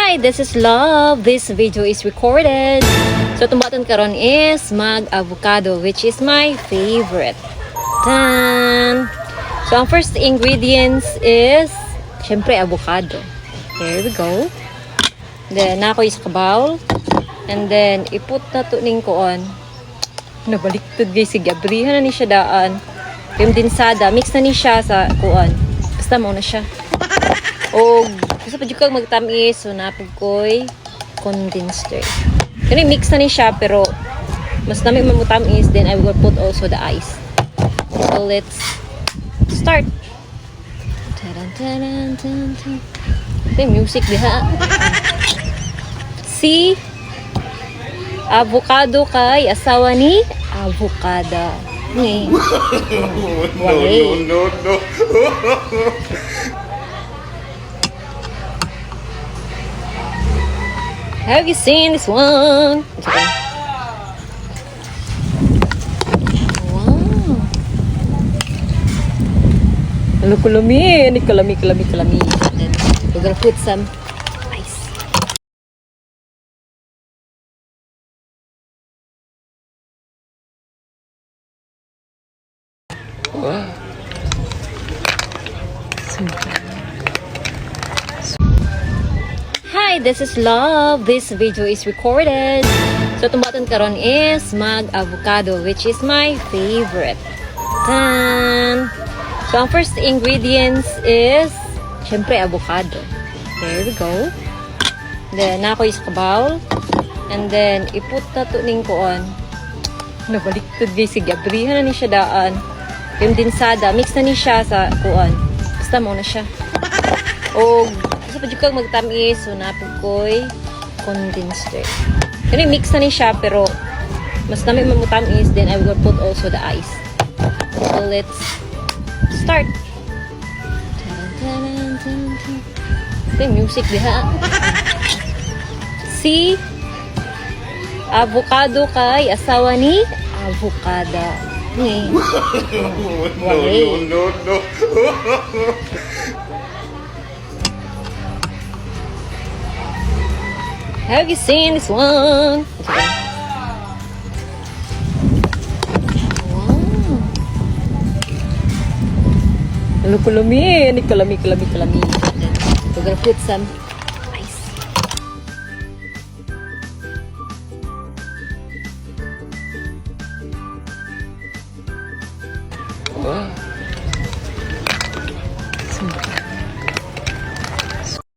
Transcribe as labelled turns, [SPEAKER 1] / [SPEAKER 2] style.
[SPEAKER 1] Hi, this is Love. This video is recorded. So, itong button karon is mag-avocado, which is my favorite. Tan! So, ang first ingredients is, syempre, avocado. There we go. Then, nako is kabaw. And then, iput na to ning kuon. Nabaliktad guys, si Gabriel na ni siya daan. Yung dinsada, mix na ni siya sa kuon. Basta mo na siya. O, gusto pa dyan kang magtamis, so napag ko'y condensed. Kaya mix na ni siya, pero mas namin mamutamis, then I will put also the ice. So, let's start. Ito yung music diha. Si avocado kay asawa ni avocada. Ni.
[SPEAKER 2] No.
[SPEAKER 1] Have you seen this one? Wow. Ano kulami? Ni kalami. Then we're gonna put some ice. Wow. Hi, this is Love. This video is recorded. So, itong button karon is mag-avocado, which is my favorite. Tan! So, ang first ingredients is, syempre, avocado. There we go. Then, nako is kabaw. And then, iput na to ning kuon. Nabaliktad guys, si Gabriel na ni siya daan. Yung dinsada, mix na ni siya sa kuon. Basta mo na siya. O, gusto pa dyan kang magtamis, so napag ko'y condensed. Kaya mix na ni siya, pero mas namin mamutamis, then I will put also the ice. So, let's start. Ito yung music diha. Si avocado kay asawa ni avocada. Ni.
[SPEAKER 2] No.
[SPEAKER 1] Have you seen this one? Wow. Ano kulami? Ni kalami. We're gonna put some